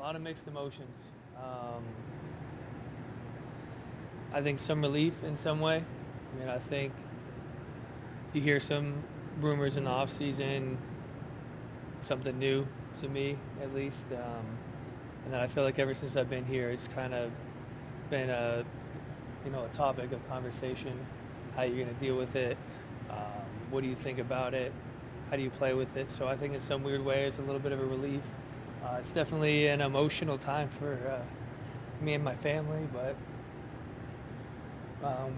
lot of mixed emotions. Um, I think some relief in some way. I mean, I think you hear some rumors in the off season, something new to me at least, and then I feel like ever since I've been here, it's kind of been a topic of conversation. How you're going to deal with it? What do you think about it? How do you play with it? So I think in some weird way, it's a little bit of a relief. It's definitely an emotional time for me and my family, but um,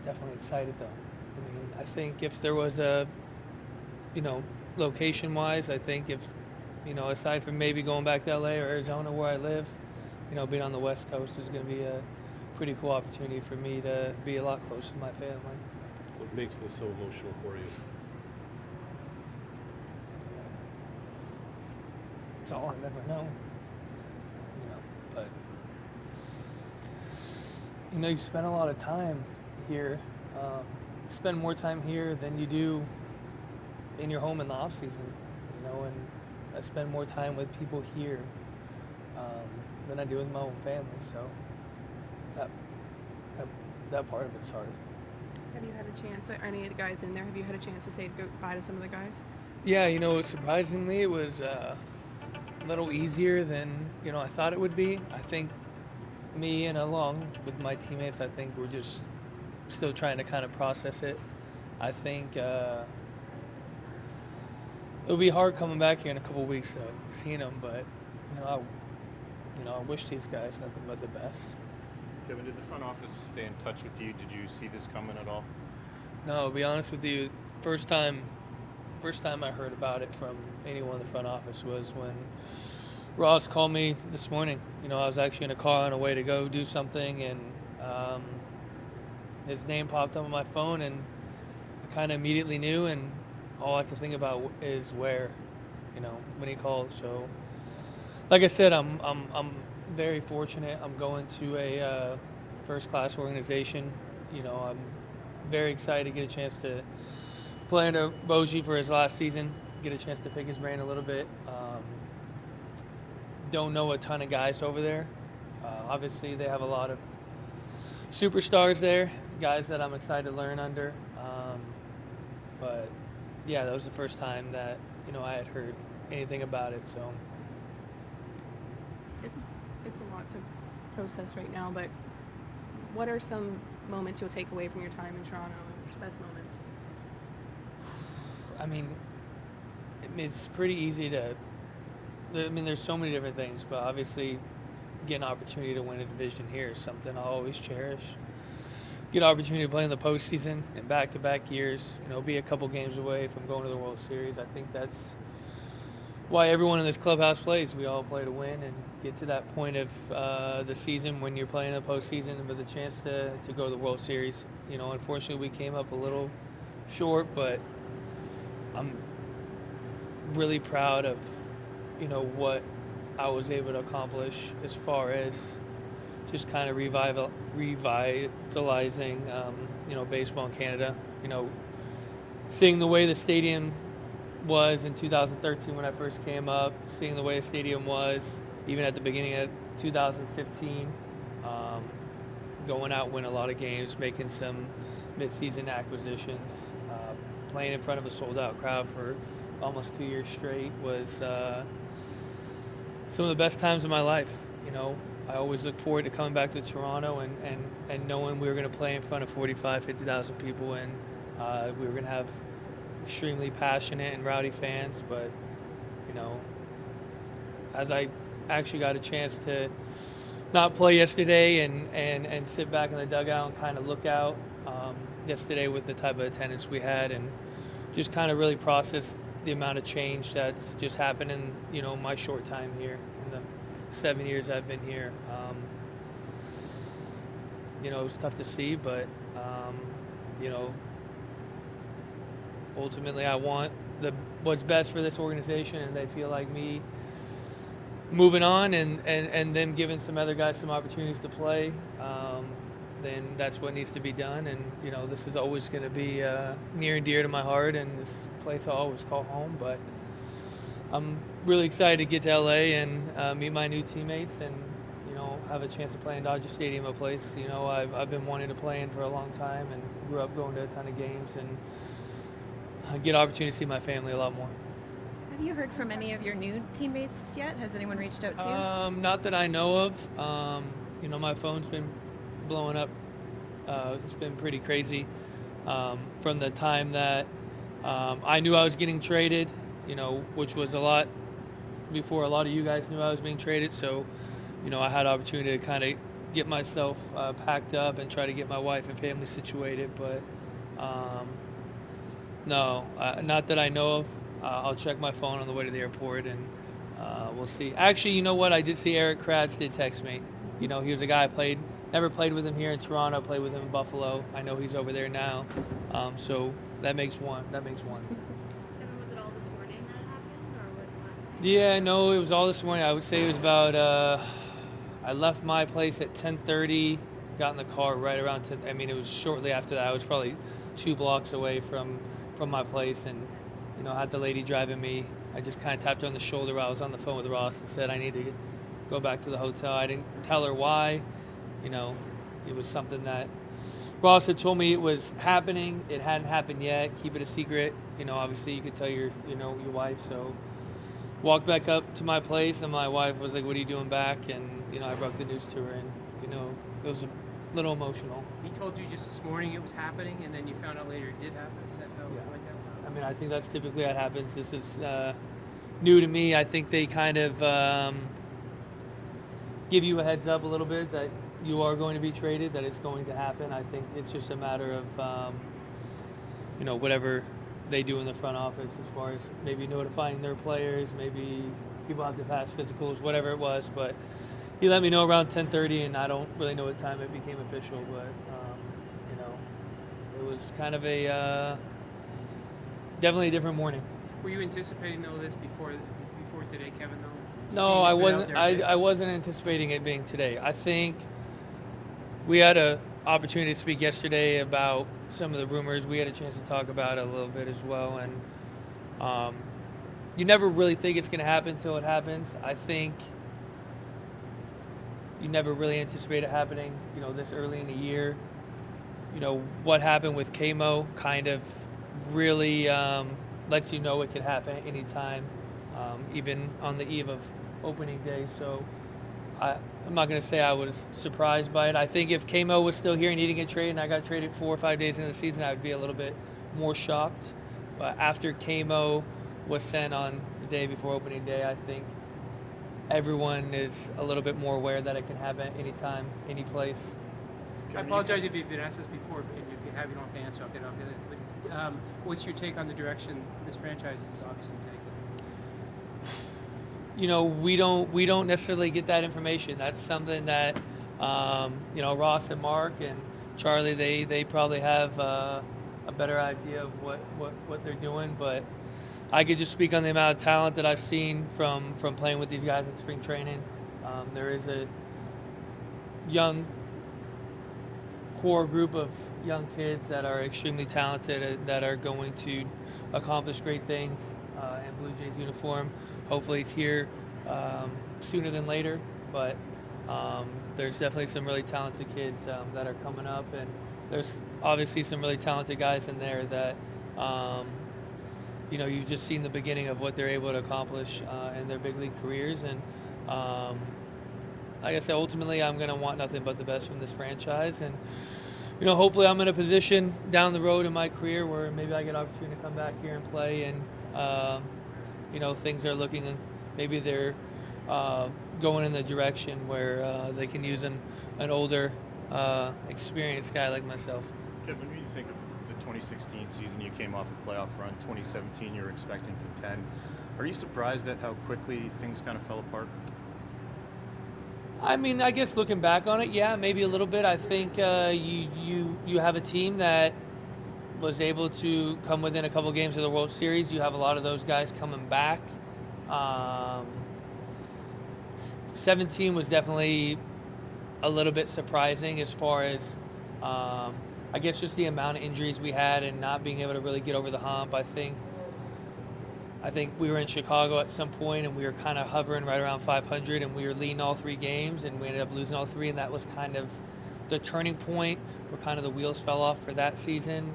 definitely excited though. I mean, I think if there was a, you know, location wise, I think if, aside from maybe going back to LA or Arizona where I live, being on the West Coast is going to be a pretty cool opportunity for me to be a lot closer to my family. What makes this so emotional for you? It's all I've ever known, but you spend a lot of time here. Spend more time here than you do in your home in the off season, and I spend more time with people here than I do with my own family. So that that, that part of it's hard. Have you had a chance, are any of the guys in there, have you had a chance to say goodbye to some of the guys? Yeah, surprisingly, it was a little easier than I thought it would be. I think me and along with my teammates, I think we're just still trying to kind of process it. I think it'll be hard coming back here in a couple weeks, though, seeing them. But I wish these guys nothing but the best. Kevin, did the front office stay in touch with you? Did you see this coming at all? No, to be honest with you, first time I heard about it from anyone in the front office was when Ross called me this morning. I was actually in a car on a way to go do something, and his name popped up on my phone, and I kind of immediately knew, and all I could think about is where, when he called. So, like I said, I'm very fortunate. I'm going to a first-class organization. I'm very excited to get a chance to play under Boji for his last season, get a chance to pick his brain a little bit. Don't know a ton of guys over there. Obviously, they have a lot of superstars there, guys that I'm excited to learn under. But yeah, that was the first time that I had heard anything about it. So It's a lot to process right now, but what are some moments you'll take away from your time in Toronto, and best moments? I mean, it's pretty easy to. There's so many different things, but obviously, getting an opportunity to win a division here is something I'll always cherish. Get an opportunity to play in the postseason in back-to-back years. Be a couple games away from going to the World Series. I think that's why everyone in this clubhouse plays. We all play to win and get to that point of the season when you're playing in the postseason with a chance to go to the World Series. Unfortunately, we came up a little short, but I'm really proud of what I was able to accomplish as far as just kind of revitalizing baseball in Canada. Seeing the way the stadium was in 2013 when I first came up, seeing the way the stadium was even at the beginning of 2015, going out, win a lot of games, making some mid-season acquisitions, playing in front of a sold-out crowd for almost 2 years straight was some of the best times of my life. I always look forward to coming back to Toronto and knowing we were going to play in front of 45, 50,000 people, and we were going to have extremely passionate and rowdy fans. But, as I actually got a chance to not play yesterday and sit back in the dugout and kind of look out yesterday with the type of attendance we had, and just kind of really process the amount of change that's just happened in my short time here in the 7 years I've been here. It was tough to see, but ultimately I want what's best for this organization, and they feel like me moving on and them giving some other guys some opportunities to play. Then that's what needs to be done. And this is always going to be near and dear to my heart, and this place I always call home. But I'm really excited to get to LA and meet my new teammates and have a chance to play in Dodger Stadium, a place I've been wanting to play in for a long time, and grew up going to a ton of games, and I get opportunity to see my family a lot more. Have you heard from any of your new teammates yet? Has anyone reached out to you? Not that I know of. My phone's been blowing up. It's been pretty crazy from the time that I knew I was getting traded, which was a lot before a lot of you guys knew I was being traded. So, I had opportunity to kind of get myself packed up and try to get my wife and family situated. But no, not that I know of. I'll check my phone on the way to the airport, and we'll see. Actually, you know what? I did see Eric Kratz did text me. He was a guy I never played with him here in Toronto, played with him in Buffalo. I know he's over there now. So that makes one. Kevin, was it all this morning that happened, or was it last night? Yeah, no, it was all this morning. I would say it was about, I left my place at 10:30, got in the car right around 10. I mean, it was shortly after that. I was probably 2 blocks away from my place, and, I had the lady driving me. I just kind of tapped her on the shoulder while I was on the phone with Ross and said I need to go back to the hotel. I didn't tell her why. It was something that Ross had told me it was happening. It hadn't happened yet. Keep it a secret. Obviously you could tell your wife. So walked back up to my place, and my wife was like, "What are you doing back?" And I broke the news to her, and it was a little emotional. He told you just this morning it was happening, and then you found out later it did happen. Is that how it went down? I mean, I think that's typically what happens. This is new to me. I think they kind of give you a heads up a little bit that you are going to be traded, that it's going to happen. I think it's just a matter of, whatever they do in the front office as far as maybe notifying their players, maybe people have to pass physicals, whatever it was. But he let me know around 10:30, and I don't really know what time it became official, but, it was kind of definitely a different morning. Were you anticipating all this before today, Kevin? Though? No, I You just went out wasn't. there I, and did it? I wasn't anticipating it being today. I think we had an opportunity to speak yesterday about some of the rumors. We had a chance to talk about it a little bit as well, and you never really think it's going to happen until it happens. I think you never really anticipate it happening, this early in the year. What happened with KMO kind of really lets you know it could happen at any time, even on the eve of opening day. So I'm not going to say I was surprised by it. I think if KMO was still here and he didn't get traded and I got traded 4 or 5 days into the season, I would be a little bit more shocked. But after KMO was sent on the day before opening day, I think everyone is a little bit more aware that it can happen at any time, any place. I apologize if you've been asked this before, but if you have, you don't have to answer. I'll get off it. But what's your take on the direction this franchise is obviously taking? We don't necessarily get that information. That's something that Ross and Mark and Charlie they probably have a better idea of what they're doing. But I could just speak on the amount of talent that I've seen from playing with these guys in spring training. There is a young core group of young kids that are extremely talented and that are going to accomplish great things in Blue Jays uniform. Hopefully it's here sooner than later, but there's definitely some really talented kids that are coming up, and there's obviously some really talented guys in there that you've just seen the beginning of what they're able to accomplish in their big league careers. And like I said, ultimately I'm going to want nothing but the best from this franchise, and hopefully I'm in a position down the road in my career where maybe I get an opportunity to come back here and play, and things are looking, maybe they're going in the direction where they can use an older, experienced guy like myself. Kevin, when you think of the 2016 season, you came off a playoff run. 2017, you were expecting contend. Are you surprised at how quickly things kind of fell apart? I mean, I guess looking back on it, yeah, maybe a little bit. I think you have a team that was able to come within a couple games of the World Series. You have a lot of those guys coming back. 17 was definitely a little bit surprising as far as, I guess, just the amount of injuries we had and not being able to really get over the hump. I think I think we were in Chicago at some point and we were kind of hovering right around 500 and we were leading all 3 games and we ended up losing all 3, and that was kind of the turning point where kind of the wheels fell off for that season,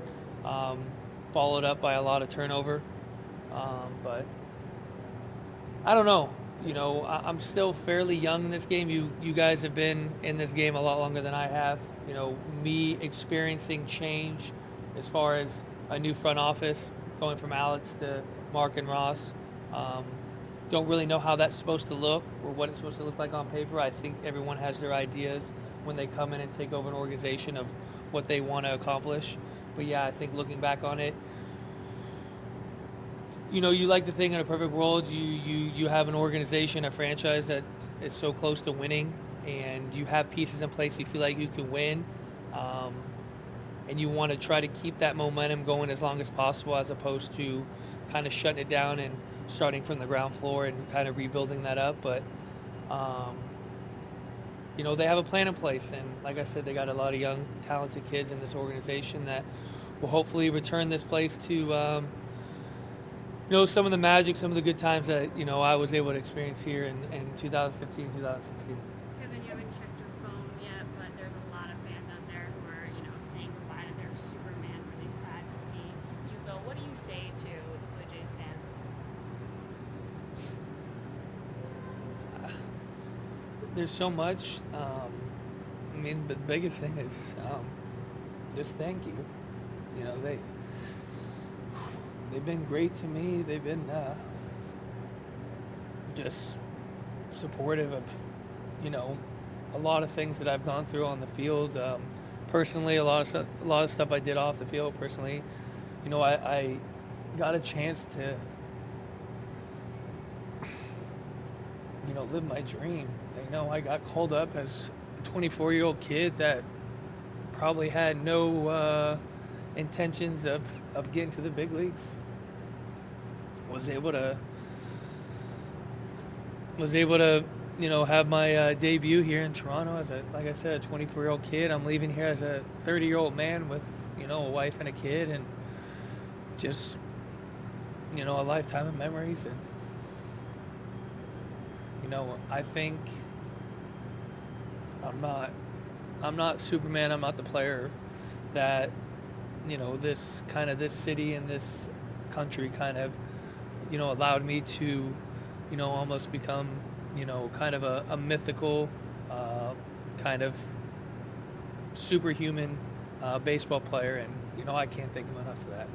followed up by a lot of turnover. But I don't know. You know, I'm still fairly young in this game. You guys have been in this game a lot longer than I have. You know, me experiencing change as far as a new front office, going from Alex to Mark and Ross. Don't really know how that's supposed to look or what it's supposed to look like on paper. I think everyone has their ideas when they come in and take over an organization of what they want to accomplish. But yeah, I think looking back on it, you know, you like to think in a perfect world, you have an organization, a franchise that is so close to winning, and you have pieces in place you feel like you can win, and you want to try to keep that momentum going as long as possible, as opposed to kind of shutting it down and starting from the ground floor and kind of rebuilding that up. But you know, they have a plan in place, and like I said, they got a lot of young, talented kids in this organization that will hopefully return this place to you know, some of the magic, some of the good times that, you know, I was able to experience here in 2015, 2016. Kevin, you haven't checked your phone yet, but there's a lot of fans out there who are, you know, saying goodbye to their Superman. Really sad to see you go. What do you say to the Blue Jays fans? There's so much. I mean, the biggest thing is just thank you. You know, they've been great to me. They've been just supportive of, you know, a lot of things that I've gone through on the field. Personally, a lot of stuff I did off the field. Personally, you know, I got a chance to, you know, live my dream. You know, I got called up as a 24-year-old kid that probably had no intentions of getting to the big leagues. Was able to, you know, have my debut here in Toronto as like I said, a 24-year-old kid. I'm leaving here as a 30-year-old man with, you know, a wife and a kid, and just, you know, a lifetime of memories. And, you know, I think I'm not Superman. I'm not the player that, you know, this city and this country kind of, you know, allowed me to, you know, almost become, you know, kind of a mythical, kind of superhuman baseball player. And, you know, I can't thank him enough for that.